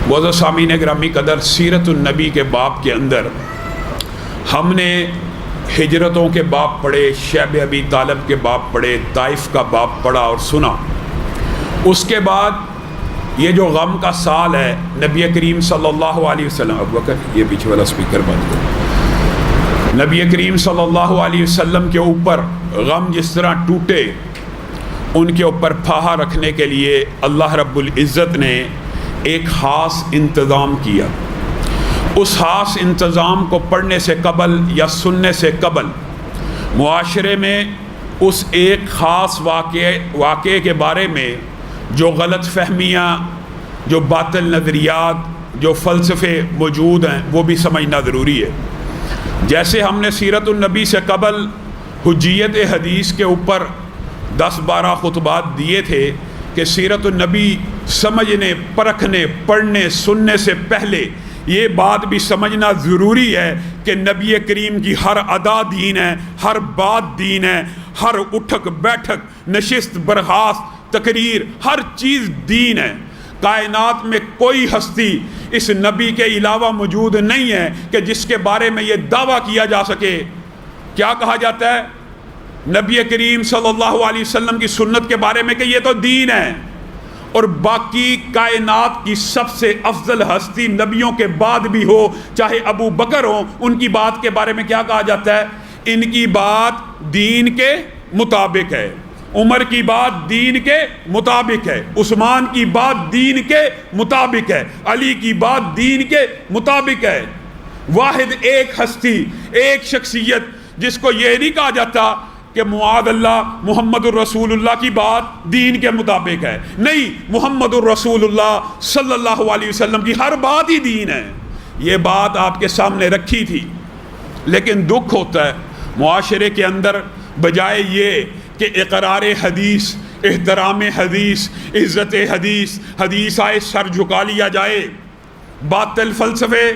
معزز سامعین گرامی قدر، سیرت النبی کے باب کے اندر ہم نے ہجرتوں کے باب پڑھے، شیب ابی طالب کے باب پڑھے، طائف کا باب پڑھا اور سنا۔ اس کے بعد یہ جو غم کا سال ہے، نبی کریم صلی اللہ علیہ وسلم، ابو بکر یہ پیچھے والا سپیکر بند کرو، نبی کریم صلی اللہ علیہ وسلم کے اوپر غم جس طرح ٹوٹے، ان کے اوپر پھاہا رکھنے کے لیے اللہ رب العزت نے ایک خاص انتظام کیا۔ اس خاص انتظام کو پڑھنے سے قبل یا سننے سے قبل معاشرے میں اس ایک خاص واقعے کے بارے میں جو غلط فہمیاں، جو باطل نظریات، جو فلسفے موجود ہیں، وہ بھی سمجھنا ضروری ہے۔ جیسے ہم نے سیرت النبی سے قبل حجیت حدیث کے اوپر 10-12 خطبات دیے تھے کہ سیرت النبی سمجھنے، پرکھنے، پڑھنے، سننے سے پہلے یہ بات بھی سمجھنا ضروری ہے کہ نبی کریم کی ہر ادا دین ہے، ہر بات دین ہے، ہر اٹھک بیٹھک، نشست برخاست، تقریر، ہر چیز دین ہے۔ کائنات میں کوئی ہستی اس نبی کے علاوہ موجود نہیں ہے کہ جس کے بارے میں یہ دعویٰ کیا جا سکے۔ کیا کہا جاتا ہے نبی کریم صلی اللہ علیہ وسلم کی سنت کے بارے میں کہ یہ تو دین ہے، اور باقی کائنات کی سب سے افضل ہستی نبیوں کے بعد بھی ہو، چاہے ابو بکر ہو، ان کی بات کے بارے میں کیا کہا جاتا ہے؟ ان کی بات دین کے مطابق ہے، عمر کی بات دین کے مطابق ہے، عثمان کی بات دین کے مطابق ہے، علی کی بات دین کے مطابق ہے۔ واحد ایک ہستی، ایک شخصیت جس کو یہ نہیں کہا جاتا کہ معاذ اللہ محمد الرسول اللہ کی بات دین کے مطابق ہے، نہیں، محمد الرسول اللہ صلی اللہ علیہ وسلم کی ہر بات ہی دین ہے۔ یہ بات آپ کے سامنے رکھی تھی، لیکن دکھ ہوتا ہے معاشرے کے اندر بجائے یہ کہ اقرار حدیث، احترام حدیث، عزت حدیث، حدیث آئے سر جھکا لیا جائے، باطل فلسفے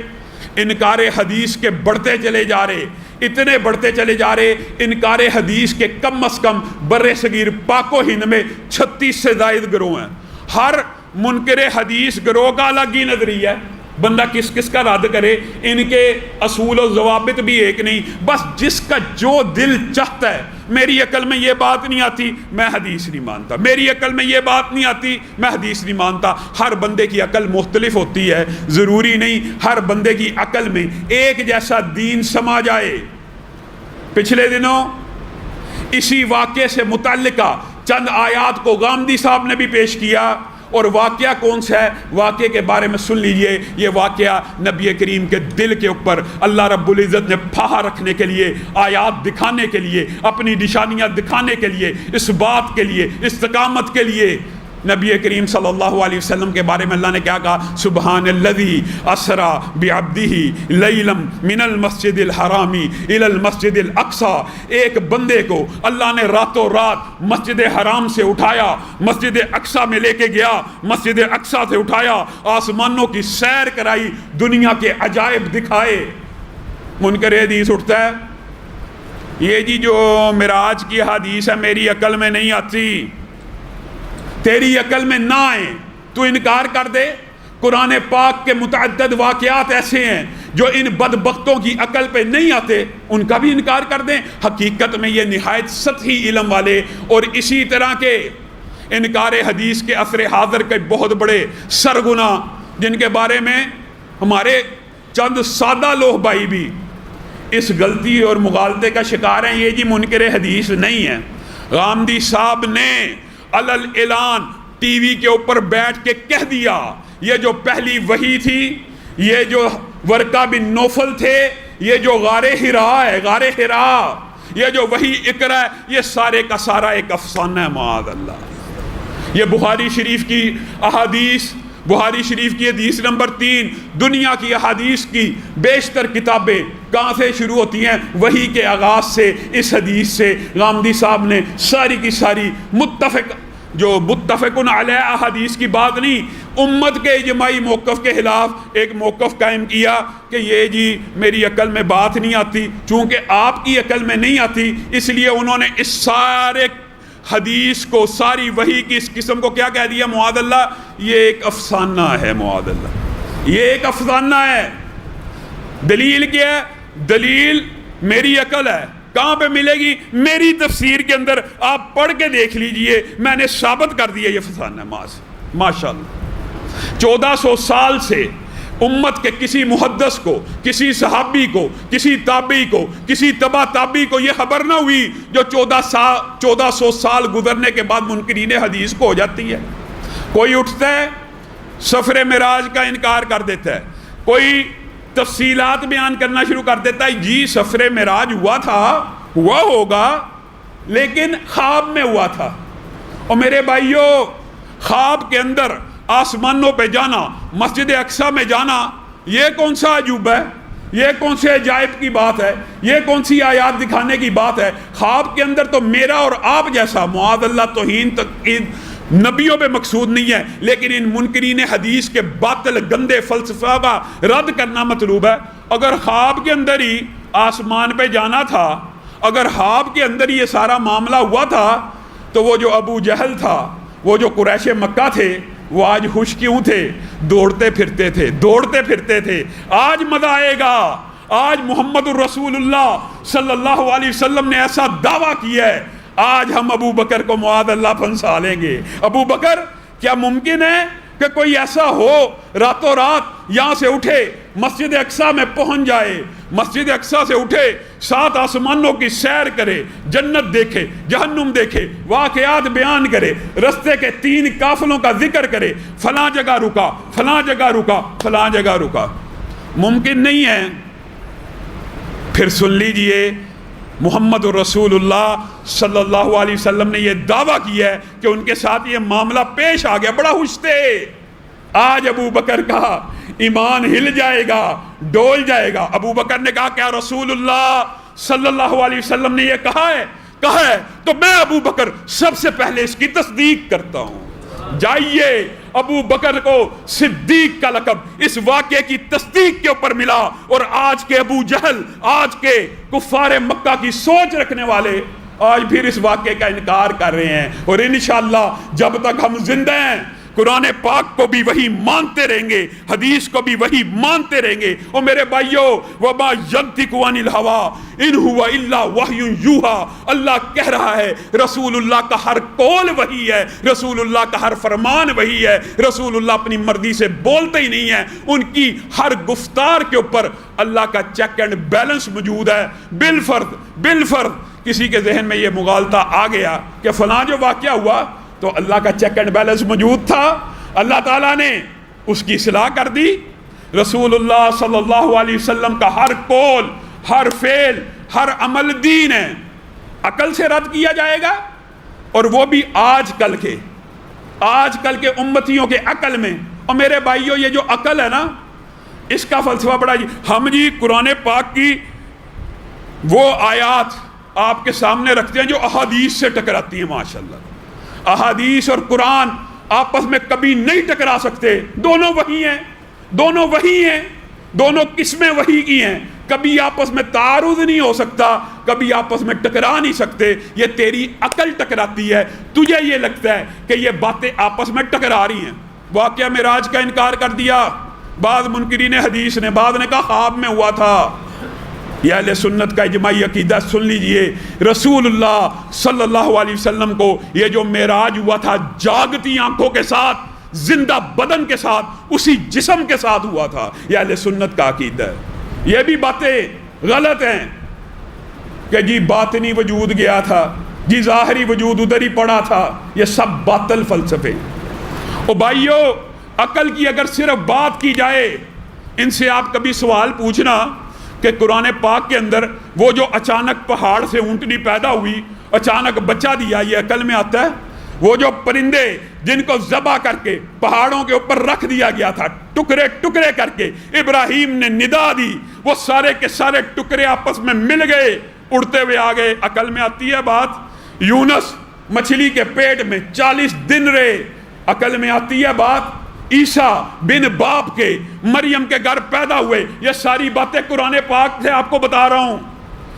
انکار حدیث کے بڑھتے چلے جا رہے، اتنے بڑھتے چلے جا رہے، انکار حدیث کے کم از کم بر صغیر پاک و ہند میں 36 سے زائد گروہ ہیں۔ ہر منکر حدیث گروہ کا الگ ہی نظریہ ہے، بندہ کس کس کا رد کرے، ان کے اصول و ضوابط بھی ایک نہیں، بس جس کا جو دل چاہتا ہے۔ میری عقل میں یہ بات نہیں آتی، میں حدیث نہیں مانتا، میری عقل میں یہ بات نہیں آتی، میں حدیث نہیں مانتا۔ ہر بندے کی عقل مختلف ہوتی ہے، ضروری نہیں ہر بندے کی عقل میں ایک جیسا دین سما جائے۔ پچھلے دنوں اسی واقعے سے متعلقہ چند آیات کو غامدی صاحب نے بھی پیش کیا، اور واقعہ کون سا ہے؟ واقعے کے بارے میں سن لیجئے۔ یہ واقعہ نبی کریم کے دل کے اوپر اللہ رب العزت نے پھاہا رکھنے کے لیے، آیات دکھانے کے لیے، اپنی نشانیاں دکھانے کے لیے، اس بات کے لیے، استقامت کے لیے، نبی کریم صلی اللہ علیہ وسلم کے بارے میں اللہ نے کیا کہا؟ سبحان الذی اسرا بعبدہ لیلا من المسجد الحرام الی المسجد الاقصی۔ ایک بندے کو اللہ نے راتوں رات مسجد حرام سے اٹھایا، مسجد اقصی میں لے کے گیا، مسجد اقصی سے اٹھایا، آسمانوں کی سیر کرائی، دنیا کے عجائب دکھائے۔ منکر حدیث اٹھتا ہے، یہ جی جو معراج کی حدیث ہے میری عقل میں نہیں آتی، تیری عقل میں نہ آئے تو انکار کر دے۔ قرآن پاک کے متعدد واقعات ایسے ہیں جو ان بدبختوں کی عقل پہ نہیں آتے، ان کا بھی انکار کر دیں۔ حقیقت میں یہ نہایت سطحی علم والے اور اسی طرح کے انکار حدیث کے عصر حاضر کے بہت بڑے سرغنہ، جن کے بارے میں ہمارے چند سادہ لوگ بھائی بھی اس غلطی اور مغالطے کا شکار ہیں، یہ جی منکر حدیث نہیں ہے۔ غامدی صاحب نے علل اعلان ٹی وی کے اوپر بیٹھ کے کہہ دیا، یہ جو پہلی وحی تھی، یہ جو ورقہ بن نوفل تھے، یہ جو غار حرا ہے، غار حرا، یہ جو وحی اقرا ہے، یہ سارے کا سارا ایک افسانہ ہے، معاذ اللہ۔ یہ بخاری شریف کی احادیث، بخاری شریف کی حدیث نمبر 3، دنیا کی احادیث کی بیشتر کتابیں کہاں سے شروع ہوتی ہیں؟ وحی کے آغاز سے، اس حدیث سے۔ غامدی صاحب نے ساری کی ساری متفقن علیہ احادیث کی بات نہیں، امت کے اجماعی موقف کے خلاف ایک موقف قائم کیا کہ یہ جی میری عقل میں بات نہیں آتی۔ چونکہ آپ کی عقل میں نہیں آتی، اس لیے انہوں نے اس سارے حدیث کو، ساری وحی کی اس قسم کو کیا کہہ دیا؟ معاذ اللہ، یہ ایک افسانہ ہے، معاذ اللہ۔ یہ ایک افسانہ ہے. دلیل کیا ہے؟ دلیل میری عقل ہے. کہاں پہ ملے گی؟ میری تفسیر کے اندر. آپ پڑھ کے دیکھ لیجئے، میں نے ثابت کر دیا یہ افسانہ ہے. ماشاءاللہ 1400 سال سے امت کے کسی محدث کو، کسی صحابی کو، کسی تابعی کو، کسی تبع تابعی کو یہ خبر نہ ہوئی جو 1400 سال گزرنے کے بعد منکرین حدیث کو ہو جاتی ہے. کوئی اٹھتا ہے سفر معراج کا انکار کر دیتا ہے، کوئی تفصیلات بیان کرنا شروع کر دیتا ہے. جی سفر معراج ہوا تھا، ہوا ہوگا، لیکن خواب میں ہوا تھا. اور میرے بھائیوں، خواب کے اندر آسمانوں پہ جانا، مسجد اقصی میں جانا، یہ کون سا عجوبہ ہے؟ یہ کون سے عجائب کی بات ہے؟ یہ کون سی آیات دکھانے کی بات ہے؟ خواب کے اندر تو میرا اور آپ جیسا معاذ اللہ توہین تک نبیوں پہ مقصود نہیں ہے، لیکن ان منکرین حدیث کے باطل گندے فلسفہ کا رد کرنا مطلوب ہے. اگر خواب کے اندر ہی آسمان پہ جانا تھا، اگر خواب کے اندر ہی یہ سارا معاملہ ہوا تھا، تو وہ جو ابو جہل تھا، وہ جو قریش مکہ تھے، وہ آج خوش کیوں تھے؟ دوڑتے پھرتے تھے، دوڑتے پھرتے تھے. آج مزہ آئے گا. آج محمد الرسول اللہ صلی اللہ علیہ وسلم نے ایسا دعویٰ کیا ہے، آج ہم ابو بکر کو معاذ اللہ پھنسا لیں گے. ابو بکر، کیا ممکن ہے کہ کوئی ایسا ہو راتوں رات یہاں سے اٹھے مسجد اقصی میں پہنچ جائے، مسجد اقصی سے اٹھے 7 آسمانوں کی سیر کرے، جنت دیکھے، جہنم دیکھے، واقعات بیان کرے، رستے کے 3 قافلوں کا ذکر کرے، فلاں جگہ رکا، فلاں جگہ رکا، فلاں جگہ رکا؟ ممکن نہیں ہے. پھر سن لیجئے، محمد رسول اللہ صلی اللہ علیہ وسلم نے یہ دعویٰ کیا ہے کہ ان کے ساتھ یہ معاملہ پیش آ گیا. بڑا خوش تھے. آج ابو بکر کا ایمان ہل جائے گا، ڈول جائے گا. ابو بکر نے کہا کیا رسول اللہ صلی اللہ علیہ وسلم نے یہ کہا ہے تو میں ابو بکر سب سے پہلے اس کی تصدیق کرتا ہوں. جائیے، ابو بکر کو صدیق کا لقب اس واقعے کی تصدیق کے اوپر ملا. اور آج کے ابو جہل، آج کے کفار مکہ کی سوچ رکھنے والے آج پھر اس واقعے کا انکار کر رہے ہیں. اور انشاءاللہ جب تک ہم زندہ ہیں قرآن پاک کو بھی وہی مانتے رہیں گے، حدیث کو بھی وہی مانتے رہیں گے. اور میرے بھائیو، وَمَا يَنْطِقُ عَنِ الْهَوَىٰ إِنْ هُوَ إِلَّا وَحْيٌ يُوحَىٰ. اللہ کہہ رہا ہے رسول اللہ کا ہر قول وہی ہے، رسول اللہ کا ہر فرمان وہی ہے. رسول اللہ اپنی مرضی سے بولتے ہی نہیں ہیں، ان کی ہر گفتار کے اوپر اللہ کا چیک اینڈ بیلنس موجود ہے. بالفرض کسی کے ذہن میں یہ مغالطہ آ گیا کہ فلاں جو واقعہ ہوا تو اللہ کا چیک اینڈ بیلنس موجود تھا، اللہ تعالیٰ نے اس کی اصلاح کر دی. رسول اللہ صلی اللہ علیہ وسلم کا ہر قول، ہر فعل، ہر عمل دین ہے. عقل سے رد کیا جائے گا، اور وہ بھی آج کل کے امتیوں کے عقل میں. اور میرے بھائیوں، یہ جو عقل ہے نا، اس کا فلسفہ بڑا ہم قرآن پاک کی وہ آیات آپ کے سامنے رکھتے ہیں جو احادیث سے ٹکراتی ہیں. ماشاءاللہ احادیث اور قرآن آپس میں کبھی نہیں ٹکرا سکتے. دونوں وہی ہیں، دونوں قسمیں وہی کی ہیں. کبھی آپس میں تعارض نہیں ہو سکتا، کبھی آپس میں ٹکرا نہیں سکتے. یہ تیری عقل ٹکراتی ہے، تجھے یہ لگتا ہے کہ یہ باتیں آپس میں ٹکرا رہی ہیں. واقعہ معراج کا انکار کر دیا بعض منکرین حدیث نے، بعض نے کہا خواب میں ہوا تھا. یہ اہل سنت کا اجماعی عقیدہ سن لیجئے. رسول اللہ صلی اللہ علیہ وسلم کو یہ جو معراج ہوا تھا جاگتی آنکھوں کے ساتھ، زندہ بدن کے ساتھ، اسی جسم کے ساتھ ہوا تھا. یہ اہل سنت کا عقیدہ ہے. یہ بھی باتیں غلط ہیں کہ جی باطنی وجود گیا تھا، جی ظاہری وجود ادھر ہی پڑا تھا. یہ سب باطل فلسفے. اور بھائیو، عقل کی اگر صرف بات کی جائے، ان سے آپ کبھی سوال پوچھنا کہ قرآن پاک کے اندر وہ جو اچانک پہاڑ سے اونٹنی پیدا ہوئی، اچانک بچہ دیا، یہ عقل میں آتا ہے؟ وہ جو پرندے جن کو ذبح کر کے پہاڑوں کے اوپر رکھ دیا گیا تھا، ٹکڑے ٹکڑے کر کے ابراہیم نے ندا دی، وہ سارے کے سارے ٹکڑے آپس میں مل گئے، اڑتے ہوئے آ گئے. عقل میں آتی ہے بات؟ یونس مچھلی کے پیٹ میں 40 دن رہے، عقل میں آتی ہے بات؟ عیسیٰ بن باپ کے مریم کے گھر پیدا ہوئے. یہ ساری باتیں قرآن پاک سے آپ کو بتا رہا ہوں.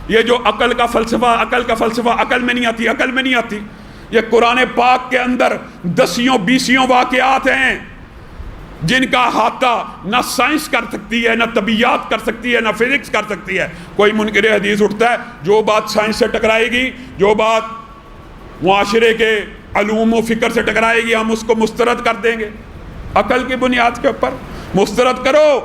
یہ جو عقل کا فلسفہ عقل میں نہیں آتی. یہ قرآن پاک کے اندر 10 20 واقعات ہیں. جن کا احاطہ نہ سائنس کر سکتی ہے، نہ طبیعیات کر سکتی ہے، نہ فزکس کر سکتی ہے. کوئی منکر حدیث اٹھتا ہے، جو بات سائنس سے ٹکرائے گی، جو بات معاشرے کے علوم و فکر سے ٹکرائے گی، ہم اس کو مسترد کر دیں گے. عقل کی بنیاد کے اوپر مسترد کرو.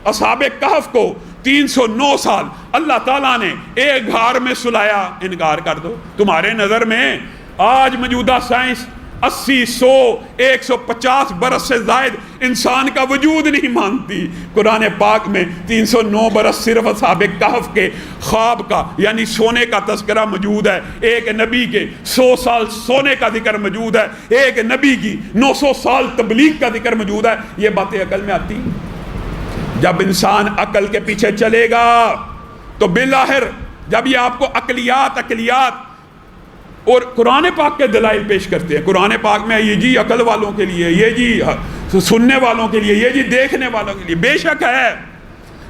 اصحاب کہف کو 309 سال اللہ تعالیٰ نے ایک گھار میں سلایا، انکار کر دو. تمہارے نظر میں آج موجودہ سائنس 80 100 150 برس سے زائد انسان کا وجود نہیں مانتی. قرآن پاک میں 309 برس صرف اصحاب کہف کے خواب کا یعنی سونے کا تذکرہ موجود ہے. ایک نبی کے 100 سال سونے کا ذکر موجود ہے، ایک نبی کی 900 سال تبلیغ کا ذکر موجود ہے. یہ باتیں عقل میں آتی؟ جب انسان عقل کے پیچھے چلے گا تو بالآخر جب یہ آپ کو عقلیات اور قرآن پاک کے دلائل پیش کرتے ہیں، قرآن پاک میں یہ جی عقل والوں کے لیے، یہ جی سننے والوں کے لیے، یہ جی دیکھنے والوں کے لیے، بے شک ہے،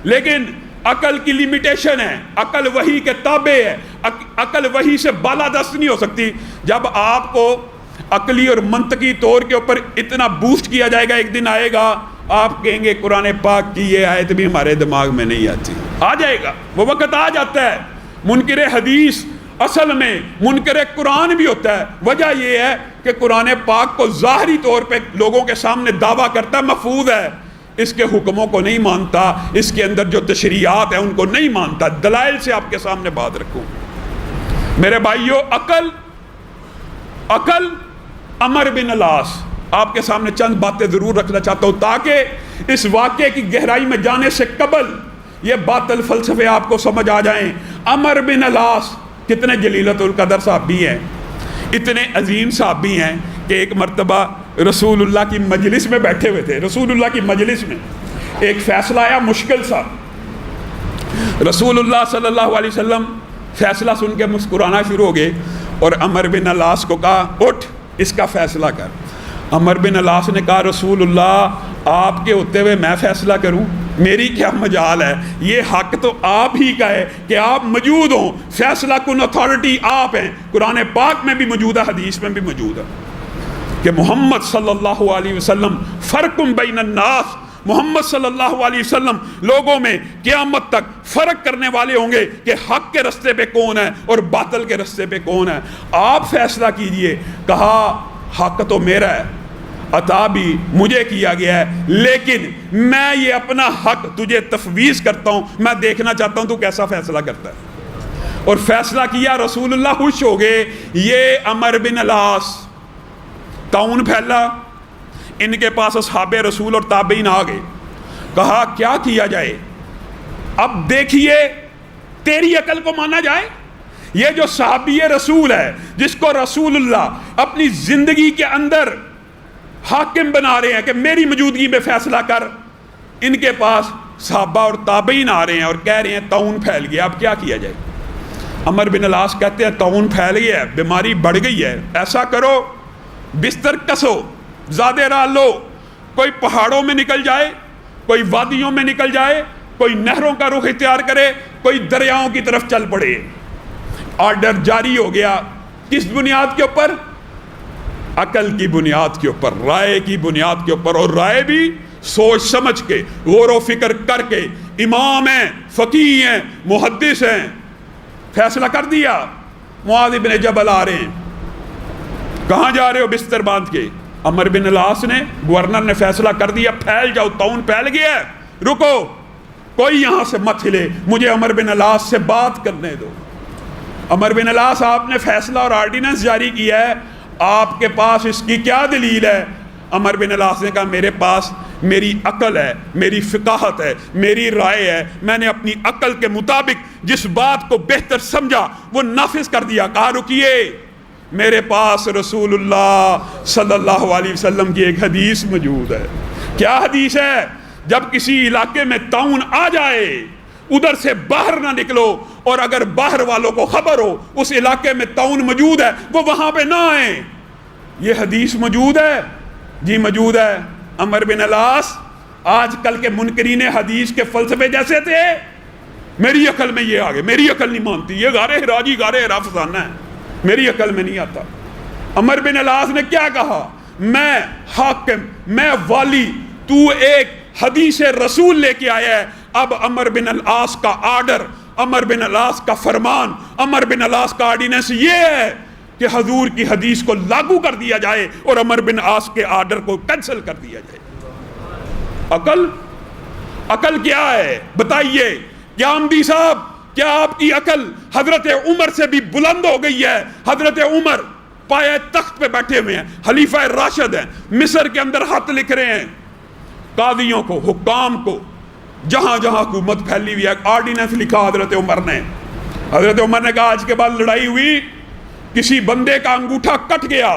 لیکن عقل کی لیمیٹیشن ہے. عقل وحی کے تابع ہے، عقل وحی سے بالادست نہیں ہو سکتی. جب آپ کو عقلی اور منطقی طور کے اوپر اتنا بوسٹ کیا جائے گا، ایک دن آئے گا آپ کہیں گے قرآن پاک کی یہ آیت بھی ہمارے دماغ میں نہیں آتی. آ جائے گا، وہ وقت آ جاتا ہے. منکر حدیث اصل میں منکر قرآن بھی ہوتا ہے. وجہ یہ ہے کہ قرآن پاک کو ظاہری طور پہ لوگوں کے سامنے دعویٰ کرتا ہے محفوظ ہے، اس کے حکموں کو نہیں مانتا، اس کے اندر جو تشریعات ہیں ان کو نہیں مانتا. دلائل سے آپ کے سامنے بات رکھوں. میرے بھائیو، عقل عمر بن العاص، آپ کے سامنے چند باتیں ضرور رکھنا چاہتا ہوں تاکہ اس واقعے کی گہرائی میں جانے سے قبل یہ باطل فلسفے آپ کو سمجھ آ جائیں. عمر بن العاص کتنے جلیلۃ القدر صحابی ہیں، اتنے عظیم صحابی ہیں کہ ایک مرتبہ رسول اللہ کی مجلس میں بیٹھے ہوئے تھے. رسول اللہ کی مجلس میں ایک فیصلہ آیا مشکل سا. رسول اللہ صلی اللہ علیہ وسلم فیصلہ سن کے مسکرانا شروع ہو گئے اور عمر بن العاص کو کہا اٹھ اس کا فیصلہ کر. عمر بن العاص نے کہا رسول اللہ آپ کے ہوتے ہوئے میں فیصلہ کروں، میری کیا مجال ہے، یہ حق تو آپ ہی کا ہے کہ آپ موجود ہوں، فیصلہ کن اتھارٹی آپ ہیں. قرآن پاک میں بھی موجود ہے، حدیث میں بھی موجود ہے کہ محمد صلی اللہ علیہ وسلم فرقم بین الناس، محمد صلی اللہ علیہ وسلم لوگوں میں قیامت تک فرق کرنے والے ہوں گے کہ حق کے رستے پہ کون ہے اور باطل کے رستے پہ کون ہے. آپ فیصلہ کیجئے. کہا حق تو میرا ہے، عطا بھی مجھے کیا گیا ہے، لیکن میں یہ اپنا حق تجھے تفویض کرتا ہوں، میں دیکھنا چاہتا ہوں تو کیسا فیصلہ کرتا ہے. اور فیصلہ کیا. رسول اللہ خوش ہو گئے. یہ عمر بن العاص، طاعون پھیلا، ان کے پاس اصحاب رسول اور تابعین آ گئے. کہا کیا کیا جائے، اب دیکھیے تیری عقل کو مانا جائے. یہ جو صحابی رسول ہے جس کو رسول اللہ اپنی زندگی کے اندر حاکم بنا رہے ہیں کہ میری موجودگی میں فیصلہ کر، ان کے پاس صحابہ اور تابعین آ رہے ہیں اور کہہ رہے ہیں طاعون پھیل گیا، اب کیا کیا جائے. عمر بن العاص کہتے ہیں طاعون پھیل گیا ہے، بیماری بڑھ گئی ہے، ایسا کرو بستر کسو، زیادہ راہ لو، کوئی پہاڑوں میں نکل جائے، کوئی وادیوں میں نکل جائے، کوئی نہروں کا رخ اختیار کرے، کوئی دریاؤں کی طرف چل پڑے. آرڈر جاری ہو گیا. کس بنیاد کے اوپر؟ عقل کی بنیاد کے اوپر، رائے کی بنیاد کے اوپر، اور رائے بھی سوچ سمجھ کے غور و فکر کر کے. امام ہیں، فقیہ ہیں، محدث ہیں. فیصلہ کر دیا. معاذ بن جبل آ رہے ہیں. کہاں جا رہے ہو؟ بستر باندھ کے. عمر بن العاص نے، گورنر نے فیصلہ کر دیا پھیل جاؤ، طاعون پھیل گیا ہے، رکو، کوئی یہاں سے مت ہلے، مجھے عمر بن العاص سے بات کرنے دو. عمر بن العاص آپ نے فیصلہ اور آرڈیننس جاری کیا ہے، آپ کے پاس اس کی کیا دلیل ہے؟ عمر بن العاص نے کہا میرے پاس میری عقل ہے، میری فقاہت ہے، میری رائے ہے، میں نے اپنی عقل کے مطابق جس بات کو بہتر سمجھا وہ نافذ کر دیا. کہا رکیے، میرے پاس رسول اللہ صلی اللہ علیہ وسلم کی ایک حدیث موجود ہے. کیا حدیث ہے؟ جب کسی علاقے میں طاعون آ جائے ادھر سے باہر نہ نکلو، اور اگر باہر والوں کو خبر ہو اس علاقے میں طاعون موجود ہے وہ وہاں پہ نہ آئیں. یہ حدیث موجود ہے؟ جی موجود ہے. عمر بن العاص آج کل کے منکرین حدیث کے فلسفے جیسے تھے. میری عقل میں یہ آگے، میری عقل نہیں مانتی، یہ غار ہرا جی غار ہرا فسانہ ہے، میری عقل میں نہیں آتا. عمر بن العاص نے کیا کہا؟ میں حاکم، میں والی، تو ایک حدیث رسول لے کے آیا ہے، اب عمر بن العاص کا آرڈر، عمر بن العاص کا فرمان، عمر بن العاص کا آرڈیننس یہ ہے کہ حضور کی حدیث کو لاگو کر دیا جائے اور عمر بن العاص کے آرڈر کو کینسل کر دیا جائے۔ عقل کیا ہے بتائیے؟ کیا عمدی صاحب، کیا آپ کی عقل حضرت عمر سے بھی بلند ہو گئی ہے؟ حضرت عمر پائے تخت پہ بیٹھے ہوئے ہیں، خلیفہ راشد ہیں، مصر کے اندر خط لکھ رہے ہیں قاضیوں کو، حکام کو، جہاں جہاں حکومت پھیلی ہوئی ہے، آرڈیننس لکھا حضرت عمر نے۔ حضرت عمر نے کہا آج کے بعد لڑائی ہوئی، کسی بندے کا انگوٹھا کٹ گیا،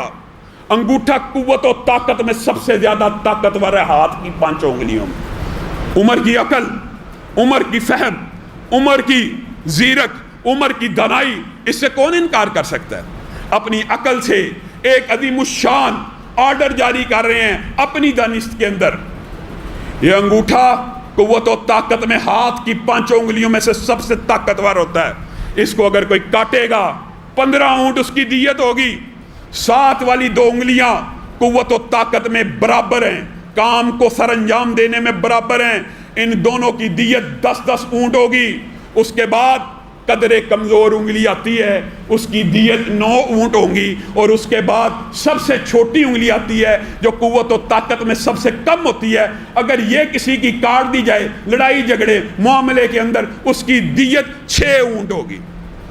انگوٹھا قوت و طاقت میں سب سے زیادہ طاقتور ہے ہاتھ کی 5 انگلیوں میں۔ عمر کی عقل، عمر کی فہم، عمر کی زیرک، عمر کی دانائی، اس سے کون انکار کر سکتا ہے؟ اپنی عقل سے ایک عظیم الشان آرڈر جاری کر رہے ہیں اپنی دانست کے اندر۔ یہ انگوٹھا قوت و طاقت میں ہاتھ کی 5 انگلیوں میں سے سب سے طاقتور ہوتا ہے، اس کو اگر کوئی کاٹے گا 15 اونٹ اس کی دیت ہوگی۔ 7 والی 2 انگلیاں قوت و طاقت میں برابر ہیں، کام کو سر انجام دینے میں برابر ہیں، ان دونوں کی دیت 10 اونٹ ہوگی۔ اس کے بعد قدرے کمزور انگلی آتی ہے، اس کی دیت 9 اونٹ ہوگی، اور اس کے بعد سب سے چھوٹی انگلی آتی ہے جو قوت و طاقت میں سب سے کم ہوتی ہے، اگر یہ کسی کی کاٹ دی جائے لڑائی جھگڑے معاملے کے اندر، اس کی دیت 6 اونٹ ہوگی۔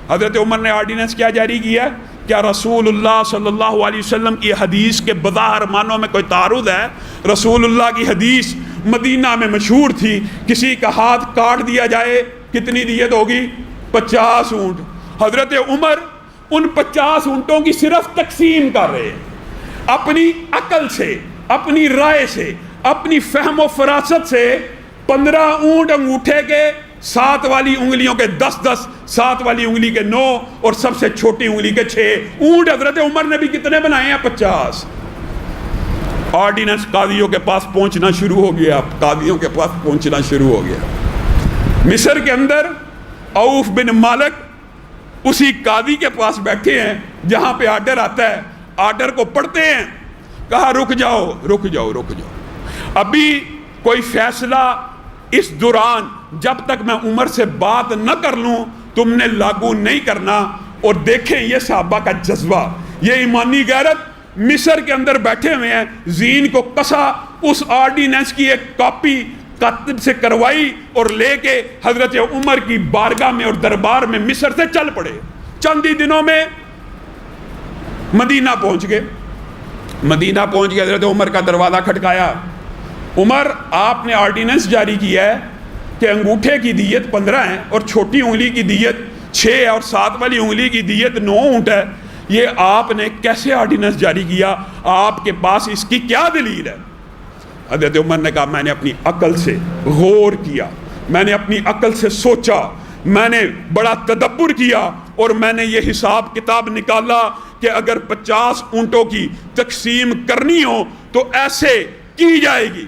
حضرت عمر نے آرڈیننس کیا جاری کیا؟ کیا رسول اللہ صلی اللہ علیہ وسلم کی حدیث کے بظاہر معنوں میں کوئی تعارض ہے؟ رسول اللہ کی حدیث مدینہ میں مشہور تھی، کسی کا ہاتھ کاٹ دیا جائے کتنی دیت ہوگی؟ 50 اونٹ۔ حضرت عمر ان 50 اونٹوں کی صرف تقسیم کر رہے ہیں، اپنی عقل سے، اپنی رائے سے، اپنی فہم و فراست سے 15 اونٹ انگوٹھے کے، 7 والی انگلیوں کے 10، 7 والی انگلی کے 9، اور سب سے چھوٹی انگلی کے 6 اونٹ۔ حضرت عمر نے بھی کتنے بنائے ہیں؟ 50۔ آرڈیننس قاضیوں کے پاس پہنچنا شروع ہو گیا، قاضیوں کے پاس پہنچنا شروع ہو گیا۔ مصر کے اندر عوف بن مالک اسی قاضی کے پاس بیٹھے ہیں جہاں پہ آرڈر آتا ہے، آرڈر کو پڑھتے ہیں، کہا رک جاؤ رک جاؤ رک جاؤ، ابھی کوئی فیصلہ اس دوران جب تک میں عمر سے بات نہ کر لوں تم نے لاگو نہیں کرنا۔ اور دیکھیں یہ صحابہ کا جذبہ، یہ ایمانی غیرت، مصر کے اندر بیٹھے ہوئے ہیں، زین کو کسا، اس آرڈیننس کی ایک کاپی کاتب سے کروائی اور لے کے حضرت عمر کی بارگاہ میں اور دربار میں مصر سے چل پڑے۔ چند ہی دنوں میں مدینہ پہنچ گئے۔ مدینہ پہنچ گئے، حضرت عمر کا دروازہ کھٹکایا، عمر آپ نے آرڈیننس جاری کیا ہے کہ انگوٹھے کی دیت 15 ہے اور چھوٹی انگلی کی دیت 6 ہے اور 7 والی انگلی کی دیت 9 اونٹ ہے، یہ آپ نے کیسے آرڈیننس جاری کیا؟ آپ کے پاس اس کی کیا دلیل ہے؟ حضرت عمر نے کہا میں نے اپنی عقل سے غور کیا، میں نے اپنی عقل سے سوچا، میں نے بڑا تدبر کیا، اور میں نے یہ حساب کتاب نکالا کہ اگر 50 اونٹوں کی تقسیم کرنی ہو تو ایسے کی جائے گی۔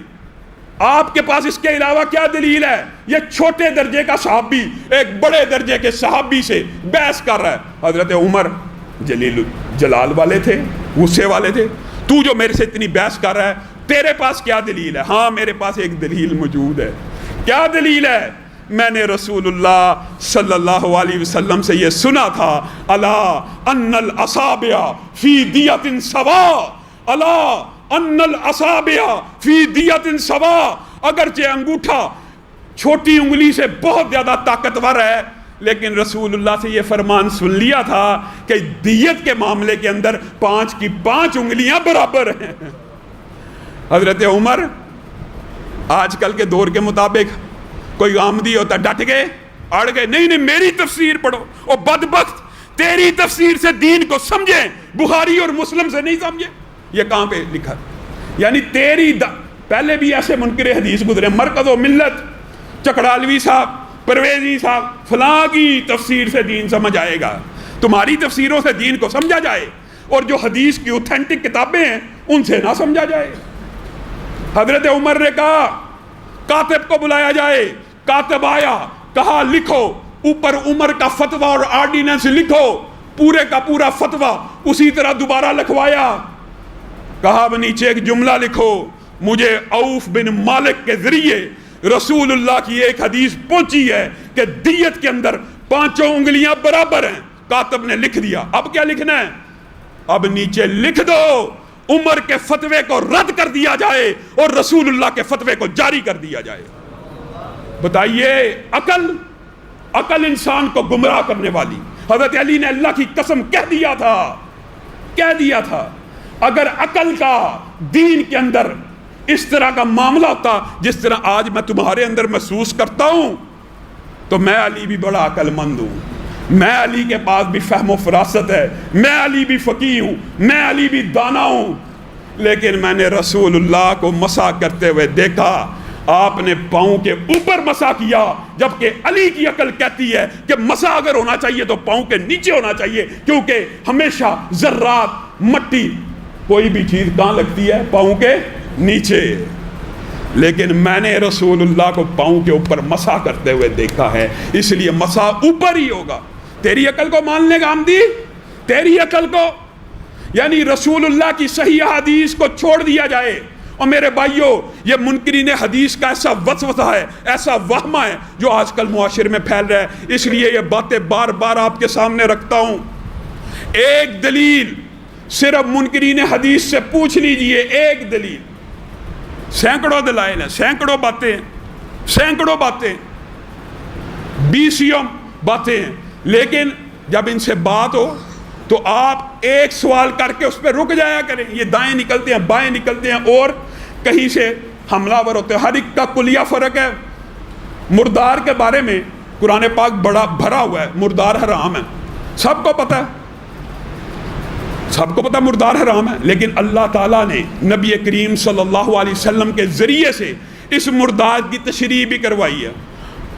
آپ کے پاس اس کے علاوہ کیا دلیل ہے؟ یہ چھوٹے درجے کا صحابی ایک بڑے درجے کے صحابی سے بحث کر رہا ہے۔ حضرت عمر جلال والے تھے، غصے والے تھے، تو جو میرے سے اتنی بحث کر رہا ہے تیرے پاس کیا دلیل ہے؟ ہاں میرے پاس ایک دلیل موجود ہے۔ کیا دلیل ہے؟ میں نے رسول اللہ صلی اللہ علیہ وسلم سے یہ سنا تھا، الا ان الاصابع فی دیت سوا، الا ان الاصابع فی دیت سوا، اگرچہ انگوٹھا چھوٹی انگلی سے بہت زیادہ طاقتور ہے، لیکن رسول اللہ سے یہ فرمان سن لیا تھا کہ دیت کے معاملے کے اندر 5 کی 5 انگلیاں برابر ہیں۔ حضرت عمر آج کل کے دور کے مطابق کوئی آمدی ہوتا ڈٹ گئے، اڑ گئے، نہیں میری تفسیر پڑھو، اور بدبخت تیری تفسیر سے دین کو سمجھیں، بخاری اور مسلم سے نہیں سمجھے۔ یہ کہاں پہ لکھا؟ یعنی پہلے بھی ایسے منکر حدیث گزرے، مرکز و ملت، چکڑالوی صاحب، پرویزی صاحب، فلاں کی تفسیر سے دین سمجھ آئے گا، تمہاری تفسیروں سے دین کو سمجھا جائے، اور جو حدیث کی اوتھینٹک کتابیں ہیں ان سے نہ سمجھا جائے۔ حضرت عمر نے کہا کاتب کو بلایا جائے، کاتب آیا، کہا لکھو، اوپر عمر کا فتویٰ اور آرڈیننس لکھو، پورے کا پورا فتویٰ اسی طرح دوبارہ لکھوایا، کہا اب نیچے ایک جملہ لکھو، مجھے عوف بن مالک کے ذریعے رسول اللہ کی ایک حدیث پہنچی ہے کہ دیت کے اندر 5 انگلیاں برابر ہیں. کاتب نے لکھ دیا. اب کیا لکھنا ہے؟ اب نیچے لکھ دو عمر کے فتوے کو رد کر دیا جائے اور رسول اللہ کے فتوے کو جاری کر دیا جائے. بتائیے عقل انسان کو گمراہ کرنے والی. حضرت علی نے اللہ کی قسم کہہ دیا تھا اگر عقل کا دین کے اندر اس طرح کا معاملہ ہوتا جس طرح آج میں تمہارے اندر محسوس کرتا ہوں تو میں علی بھی بڑا عقل مند ہوں, میں علی کے پاس بھی فہم و فراست ہے, میں علی بھی فقیہ ہوں, میں علی بھی دانا ہوں. لیکن میں نے رسول اللہ کو مسح کرتے ہوئے دیکھا, آپ نے پاؤں کے اوپر مسح کیا, جبکہ علی کی عقل کہتی ہے کہ مسح اگر ہونا چاہیے تو پاؤں کے نیچے ہونا چاہیے, کیونکہ ہمیشہ ذرات مٹی کوئی بھی چیز کہاں لگتی ہے؟ پاؤں کے نیچے. لیکن میں نے رسول اللہ کو پاؤں کے اوپر مسح کرتے ہوئے دیکھا ہے, اس لیے مسح اوپر ہی ہوگا. تیری عقل کو مان لے گا آمدی, تیری عقل کو, یعنی رسول اللہ کی صحیح حدیث کو چھوڑ دیا جائے. اور میرے بھائیوں, یہ منکرین حدیث کا ایسا وسوسہ ہے, ایسا وہمہ ہے جو آج کل معاشرے میں پھیل رہا ہے. اس لیے یہ باتیں بار بار آپ کے سامنے رکھتا ہوں. ایک دلیل صرف منکرین حدیث سے پوچھ لیجئے, ایک دلیل. سینکڑوں دلائل ہیں, سینکڑوں باتیں, 20 باتیں ہیں, لیکن جب ان سے بات ہو تو آپ ایک سوال کر کے اس پہ رک جایا کریں. یہ دائیں نکلتے ہیں, بائیں نکلتے ہیں اور کہیں سے حملہ ور ہوتے ہیں. ہر ایک کا کلیہ فرق ہے. مردار کے بارے میں قرآن پاک بڑا بھرا ہوا ہے, مردار حرام ہے, سب کو پتہ ہے, مردار حرام ہے. لیکن اللہ تعالیٰ نے نبی کریم صلی اللہ علیہ وسلم کے ذریعے سے اس مردار کی تشریح بھی کروائی ہے.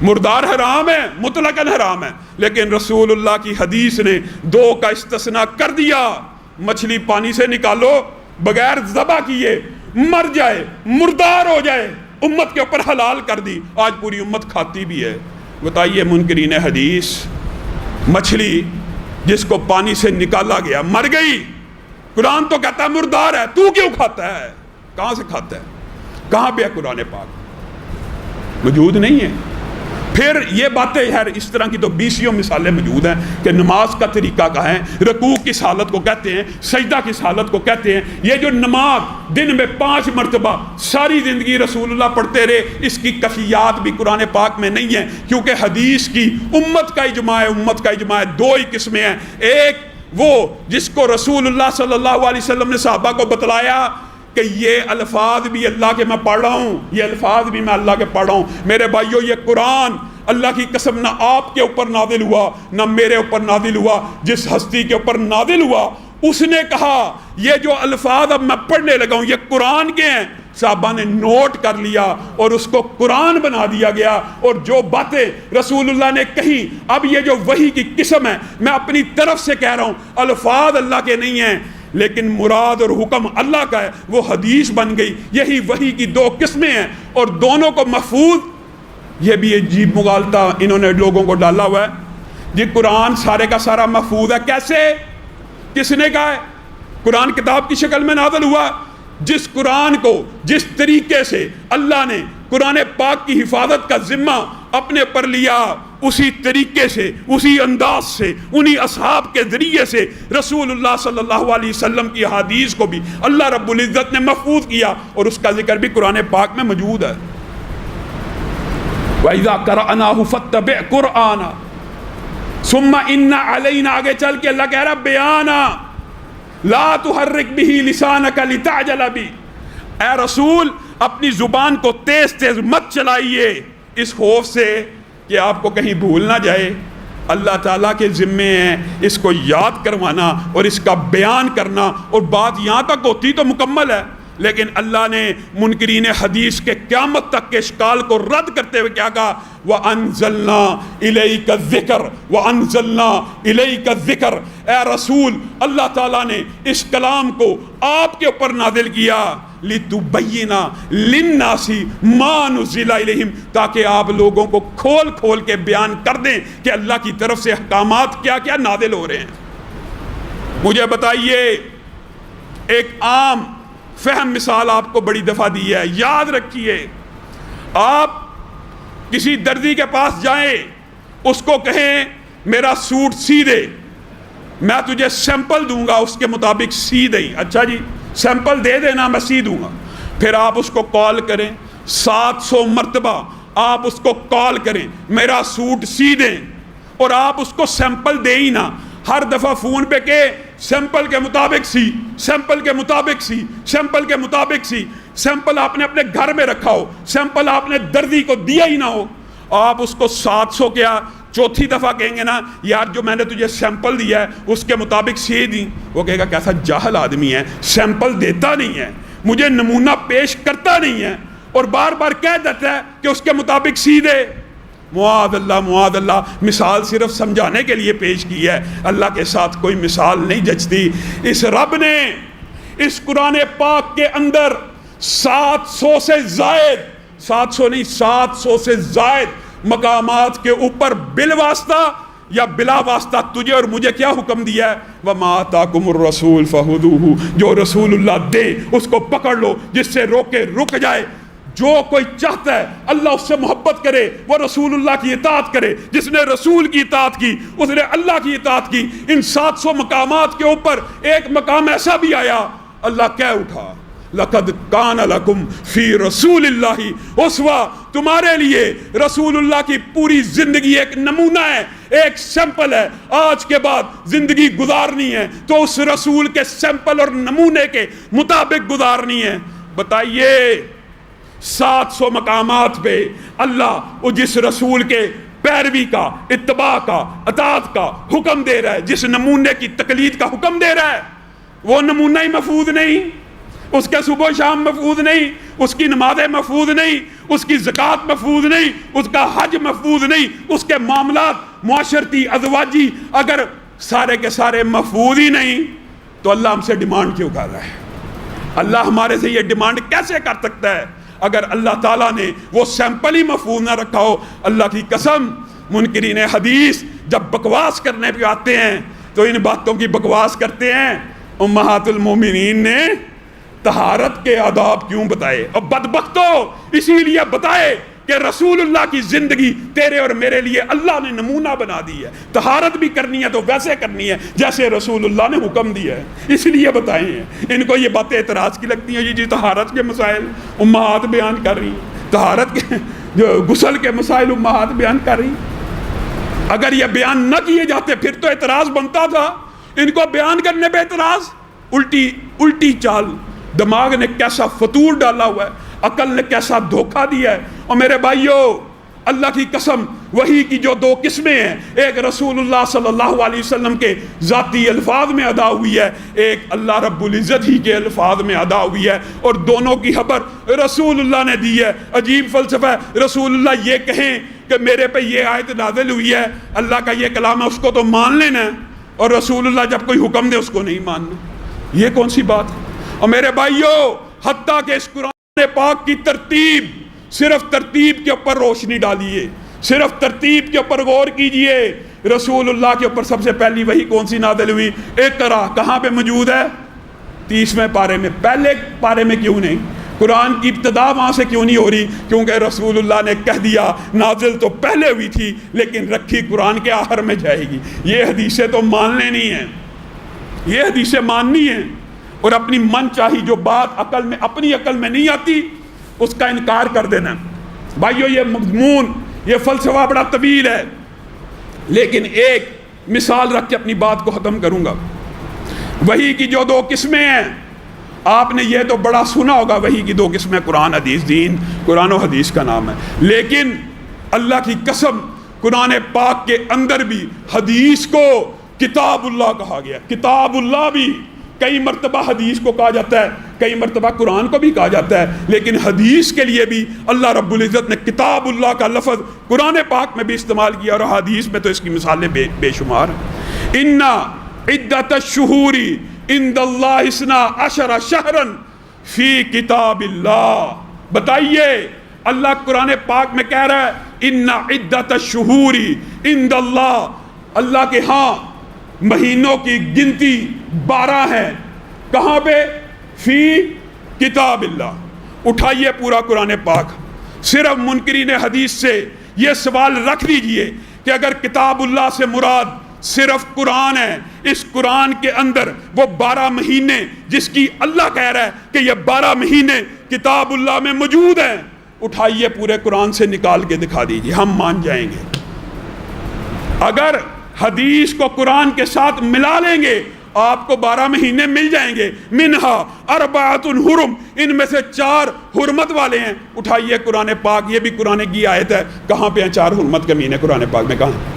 مردار حرام ہے, مطلقاً حرام ہے, لیکن رسول اللہ کی حدیث نے 2 کا استثناء کر دیا. مچھلی پانی سے نکالو بغیر ذبح کیے, مر جائے, مردار ہو جائے, امت کے اوپر حلال کر دی. آج پوری امت کھاتی بھی ہے. بتائیے منکرین حدیث, مچھلی جس کو پانی سے نکالا گیا مر گئی, قرآن تو کہتا ہے مردار ہے, تو کیوں کھاتا ہے؟ کہاں سے کھاتا ہے؟ کہاں پہ ہے قرآن پاک؟ موجود نہیں ہے. پھر یہ باتیں یار اس طرح کی تو 20 مثالیں موجود ہیں کہ نماز کا طریقہ کہاں ہے, رکوع کس حالت کو کہتے ہیں, سجدہ کس حالت کو کہتے ہیں. یہ جو نماز دن میں 5 مرتبہ ساری زندگی رسول اللہ پڑھتے رہے, اس کی کیفیات بھی قرآن پاک میں نہیں ہیں, کیونکہ حدیث کی امت کا اجماع ہے. 2 ہی قسمیں ہیں. ایک وہ جس کو رسول اللہ صلی اللہ علیہ وسلم نے صحابہ کو بتلایا کہ یہ الفاظ بھی اللہ کے میں پڑھ رہا ہوں, یہ الفاظ بھی میں اللہ کے پڑھ رہا ہوں. میرے بھائیو, یہ قرآن اللہ کی قسم نہ آپ کے اوپر نازل ہوا نہ میرے اوپر نازل ہوا. جس ہستی کے اوپر نازل ہوا اس نے کہا یہ جو الفاظ اب میں پڑھنے لگا ہوں یہ قرآن کے ہیں. صحابہ نے نوٹ کر لیا اور اس کو قرآن بنا دیا گیا. اور جو باتیں رسول اللہ نے کہی, اب یہ جو وحی کی قسم ہے, میں اپنی طرف سے کہہ رہا ہوں, الفاظ اللہ کے نہیں ہیں لیکن مراد اور حکم اللہ کا ہے, وہ حدیث بن گئی. یہی وحی کی 2 قسمیں ہیں اور دونوں کو محفوظ. یہ بھی عجیب مغالطہ انہوں نے لوگوں کو ڈالا ہوا ہے جی, قرآن سارے کا سارا محفوظ ہے. کیسے؟ کس نے کہا ہے؟ قرآن کتاب کی شکل میں نازل ہوا. جس قرآن کو جس طریقے سے اللہ نے قرآن پاک کی حفاظت کا ذمہ اپنے پر لیا, اسی طریقے سے, اسی انداز سے, انہی اصحاب کے ذریعے سے رسول اللہ صلی اللہ علیہ وسلم کی حدیث کو بھی اللہ رب العزت نے محفوظ کیا, اور اس کا ذکر بھی قرآن پاک میں موجود ہے. وَإِذَا قَرَأْنَاهُ فَاتَّبِعْ قُرْآنَا ثُمَّ إِنَّ عَلَيْنَا, آگے چل کے اللہ کہہ رہا بیانا لَا تُحَرِّكْ بِهِ لِسَانَكَ لِتَعْجَلَ بِهِ. اے رسول اپنی زبان کو تیز تیز مت چلائیے اس خوف سے کہ آپ کو کہیں بھول نہ جائے. اللہ تعالیٰ کے ذمے ہیں اس کو یاد کروانا اور اس کا بیان کرنا, اور بات یہاں تک ہوتی تو مکمل ہے. لیکن اللہ نے منکرین حدیث کے قیامت تک کے اشکال کو رد کرتے ہوئے کیا کہا, وَأَنزَلْنَا إِلَيْكَ الذِّكْرَ وَأَنزَلْنَا إِلَيْكَ الذِّكْرَ. اے رسول اللہ تعالیٰ نے اس کلام کو آپ کے اوپر نازل کیا, لِتُبَيِّنَ لِلنَّاسِ مَا نُزِّلَ إِلَيْهِمْ, تاکہ آپ لوگوں کو کھول کھول کے بیان کر دیں کہ اللہ کی طرف سے احکامات کیا کیا نازل ہو رہے ہیں. مجھے بتائیے, ایک عام فہم مثال آپ کو بڑی دفعہ دی ہے. یاد رکھیے، آپ کسی دردی کے پاس جائیں، اس کو کہیں میرا سوٹ سی دے، میں تجھے سیمپل دوں گا، اس کے مطابق سی دیں. اچھا جی سیمپل دے دینا، میں سی دوں گا. پھر آپ اس کو کال کریں، 700 مرتبہ آپ اس کو کال کریں میرا سوٹ سی دیں، اور آپ اس کو سیمپل دے ہی نہ. ہر دفعہ فون پہ کہ سیمپل کے مطابق سی، سیمپل کے مطابق سی، سیمپل کے مطابق سی. سیمپل آپ نے اپنے گھر میں رکھا ہو، سیمپل آپ نے دردی کو دیا ہی نہ ہو، آپ اس کو 700 کیا چوتھی دفعہ کہیں گے نا یار جو میں نے تجھے سیمپل دیا ہے اس کے مطابق سی دیں، وہ کہے گا کیسا جاہل آدمی ہے، سیمپل دیتا نہیں ہے، مجھے نمونہ پیش کرتا نہیں ہے، اور بار بار کہہ دیتا ہے کہ اس کے مطابق سی دے. معاذ اللہ معاذ اللہ. مثال صرف سمجھانے کے لیے پیش کی ہے، اللہ کے ساتھ کوئی مثال نہیں جچتی. اس رب نے اس قرآن پاک کے اندر 700 سے زائد، 700 نہیں 700 سے زائد مقامات کے اوپر بالواسطہ یا بلا واسطہ تجھے اور مجھے کیا حکم دیا ہے؟ وَمَا آتَاكُمُ الرَّسُولُ فَخُذُوهُ. جو رسول اللہ دے اس کو پکڑ لو، جس سے روکے رک جائے. جو کوئی چاہتا ہے اللہ اس سے محبت کرے وہ رسول اللہ کی اطاعت کرے. جس نے رسول کی اطاعت کی اس نے اللہ کی اطاعت کی. ان 700 مقامات کے اوپر ایک مقام ایسا بھی آیا، اللہ کہہ اٹھا لَقَدْ كَانَ لَكُمْ فِي رَسُولِ اللَّهِ اُسْوَةٌ. تمہارے لیے رسول اللہ کی پوری زندگی ایک نمونہ ہے، ایک سیمپل ہے. آج کے بعد زندگی گزارنی ہے تو اس رسول کے سیمپل اور نمونے کے مطابق گزارنی ہے. بتائیے 700 مقامات پہ اللہ وہ جس رسول کے پیروی کا، اتباع کا، اطاعت کا حکم دے رہا ہے، جس نمونے کی تقلید کا حکم دے رہا ہے، وہ نمونہ ہی محفوظ نہیں، اس کے صبح و شام محفوظ نہیں، اس کی نمازیں محفوظ نہیں، اس کی زکوٰۃ محفوظ نہیں، اس کا حج محفوظ نہیں، اس کے معاملات معاشرتی ازواجی اگر سارے کے سارے محفوظ ہی نہیں تو اللہ ہم سے ڈیمانڈ کیوں کر رہا ہے؟ اللہ ہمارے سے یہ ڈیمانڈ کیسے کر سکتا ہے اگر اللہ تعالیٰ نے وہ سیمپل ہی محفوظ نہ رکھا ہو؟ اللہ کی قسم منکرین حدیث جب بکواس کرنے پہ آتے ہیں تو ان باتوں کی بکواس کرتے ہیں. امہات المومنین نے طہارت کے آداب کیوں بتائے؟ اور بدبختو اسی لیے بتائے کہ رسول اللہ کی زندگی تیرے اور میرے لیے اللہ نے نمونہ بنا دی ہے. طہارت بھی کرنی ہے تو ویسے کرنی ہے جیسے رسول اللہ نے حکم دیا ہے، اس لیے بتائے ہیں. ان کو یہ باتیں اعتراض کی لگتی ہیں، جی طہارت کے مسائل امہات بیان کر رہی ہیں، طہارت کے جو غسل کے مسائل امہات بیان کر رہی ہیں. اگر یہ بیان نہ کیے جاتے پھر تو اعتراض بنتا تھا. ان کو بیان کرنے پہ اعتراض. الٹی چال. دماغ نے کیسا فطور ڈالا ہوا ہے، عقل نے کیسا دھوکہ دیا ہے. اور میرے بھائیوں اللہ کی قسم وحی کی جو 2 قسمیں ہیں، ایک رسول اللہ صلی اللہ علیہ وسلم کے ذاتی الفاظ میں ادا ہوئی ہے، ایک اللہ رب العزت ہی کے الفاظ میں ادا ہوئی ہے، اور دونوں کی خبر رسول اللہ نے دی ہے. عجیب فلسفہ ہے، رسول اللہ یہ کہیں کہ میرے پہ یہ آیت نازل ہوئی ہے، اللہ کا یہ کلام ہے، اس کو تو مان لینا ہے، اور رسول اللہ جب کوئی حکم دے اس کو نہیں ماننا. یہ کون سی بات ہے؟ اور میرے بھائیوں حتیٰ کہ اس قرآن پاک کی ترتیب، صرف ترتیب کے اوپر روشنی ڈالیے، صرف ترتیب کے اوپر غور کیجئے. رسول اللہ کے اوپر سب سے پہلی وحی کون سی نازل ہوئی؟ اقرا کہاں پہ موجود ہے؟ 30ویں پارے میں. پہلے پارے میں کیوں نہیں؟ قرآن کی ابتدا وہاں سے کیوں نہیں ہو رہی؟ کیونکہ رسول اللہ نے کہہ دیا نازل تو پہلے ہوئی تھی لیکن رکھی قرآن کے آخر میں جائے گی. یہ حدیثیں تو مان لینی ہیں، یہ حدیثیں ماننی ہیں، اور اپنی من چاہی جو بات عقل میں اپنی عقل میں نہیں آتی اس کا انکار کر دینا. بھائیو یہ مضمون یہ فلسفہ بڑا طویل ہے، لیکن ایک مثال رکھ کے اپنی بات کو ختم کروں گا. وحی کی جو 2 قسمیں ہیں، آپ نے یہ تو بڑا سنا ہوگا، وحی کی 2 قسمیں قرآن حدیث. دین قرآن و حدیث کا نام ہے، لیکن اللہ کی قسم قرآن پاک کے اندر بھی حدیث کو کتاب اللہ کہا گیا. کتاب اللہ بھی کئی مرتبہ حدیث کو کہا جاتا ہے، کئی مرتبہ قرآن کو بھی کہا جاتا ہے، لیکن حدیث کے لیے بھی اللہ رب العزت نے کتاب اللہ کا لفظ قرآن پاک میں بھی استعمال کیا، اور حدیث میں تو اس کی مثالیں بے شمار ہیں. ان عدت الشہور عند اللہ 12 شہرا فی کتاب اللہ. بتائیے اللہ قرآن پاک میں کہہ رہا ہے ان عدت الشہور عند اللہ، اللہ کے ہاں مہینوں کی گنتی 12 ہے. کہاں پہ؟ فی کتاب اللہ. اٹھائیے پورا قرآن پاک. صرف منکرین حدیث سے یہ سوال رکھ دیجئے کہ اگر کتاب اللہ سے مراد صرف قرآن ہے، اس قرآن کے اندر وہ 12 مہینے جس کی اللہ کہہ رہا ہے کہ یہ 12 مہینے کتاب اللہ میں موجود ہیں، اٹھائیے پورے قرآن سے نکال کے دکھا دیجئے، ہم مان جائیں گے. اگر حدیث کو قرآن کے ساتھ ملا لیں گے آپ کو 12 مہینے مل جائیں گے. منہا اربعۃ حرم، ان میں سے 4 حرمت والے ہیں. اٹھائیے قرآن پاک، یہ بھی قرآن کی آیت ہے، کہاں پہ ہیں 4 حرمت کے مہینے قرآن پاک میں؟ کہاں؟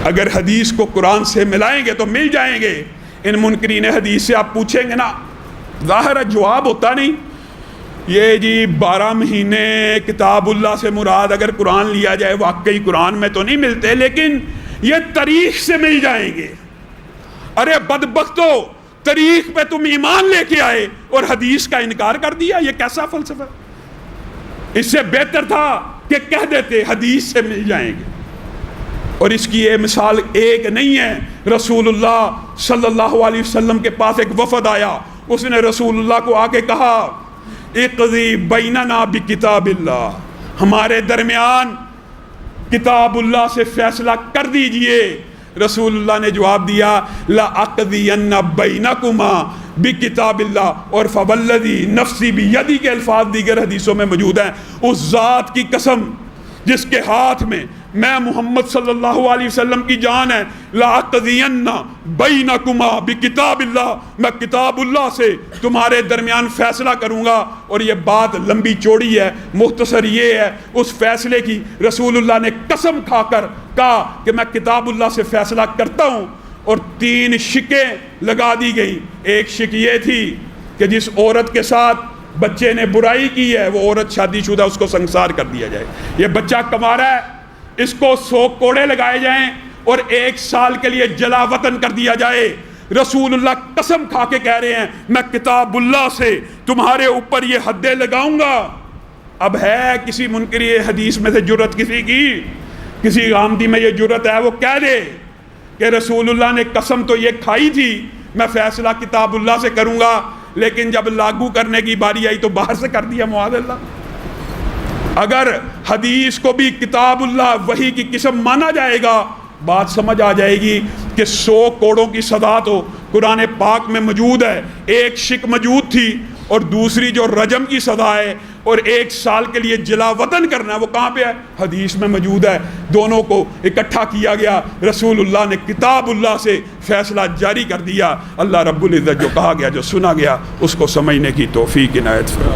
اگر حدیث کو قرآن سے ملائیں گے تو مل جائیں گے. ان منکرین حدیث سے آپ پوچھیں گے نا، ظاہر ہے جواب ہوتا نہیں. یہ جی 12 مہینے کتاب اللہ سے مراد اگر قرآن لیا جائے واقعی قرآن میں تو نہیں ملتے، لیکن یہ تاریخ سے مل جائیں گے. ارے بدبختو، تاریخ پہ تم ایمان لے کے آئے اور حدیث کا انکار کر دیا، یہ کیسا فلسفہ؟ اس سے بہتر تھا کہ کہہ دیتے حدیث سے مل جائیں گے. اور اس کی یہ مثال ایک نہیں ہے. رسول اللہ صلی اللہ علیہ وسلم کے پاس ایک وفد آیا، اس نے رسول اللہ کو آ کے کہا اقضی بیننا بکتاب اللہ، ہمارے درمیان کتاب اللہ سے فیصلہ کر دیجئے. رسول اللہ نے جواب دیا لأقضین بینکما بکتاب اللہ، اور فوالذی نفسی بیدی کے الفاظ دیگر حدیثوں میں موجود ہیں. اس ذات کی قسم جس کے ہاتھ میں میں محمد صلی اللہ علیہ وسلم کی جان ہے، لأقضین بینکما بکتاب اللہ، میں کتاب اللہ سے تمہارے درمیان فیصلہ کروں گا. اور یہ بات لمبی چوڑی ہے، مختصر یہ ہے اس فیصلے کی. رسول اللہ نے قسم کھا کر کہا کہ میں کتاب اللہ سے فیصلہ کرتا ہوں. اور 3 شکیں لگا دی گئی. ایک شک یہ تھی کہ جس عورت کے ساتھ بچے نے برائی کی ہے وہ عورت شادی شدہ، اس کو سنسار کر دیا جائے. یہ بچہ کمارا ہے، اس کو 100 کوڑے لگائے جائیں اور 1 سال کے لیے جلا وطن کر دیا جائے. رسول اللہ قسم کھا کے کہہ رہے ہیں میں کتاب اللہ سے تمہارے اوپر یہ حدیں لگاؤں گا. اب ہے کسی منکری حدیث میں سے جرت کسی کی، کسی غامدی میں یہ جرت ہے وہ کہہ دے کہ رسول اللہ نے قسم تو یہ کھائی تھی میں فیصلہ کتاب اللہ سے کروں گا، لیکن جب لاگو کرنے کی باری آئی تو باہر سے کر دیا معاذ اللہ. اگر حدیث کو بھی کتاب اللہ وحی کی قسم مانا جائے گا بات سمجھ آ جائے گی کہ 100 کوڑوں کی سزا تو قرآن پاک میں موجود ہے. ایک شک موجود تھی اور دوسری جو رجم کی سزا ہے اور 1 سال کے لیے جلا وطن کرنا ہے وہ کہاں پہ ہے؟ حدیث میں موجود ہے. دونوں کو اکٹھا کیا گیا، رسول اللہ نے کتاب اللہ سے فیصلہ جاری کر دیا. اللہ رب العزت جو کہا گیا جو سنا گیا اس کو سمجھنے کی توفیق عنایت فرمائے.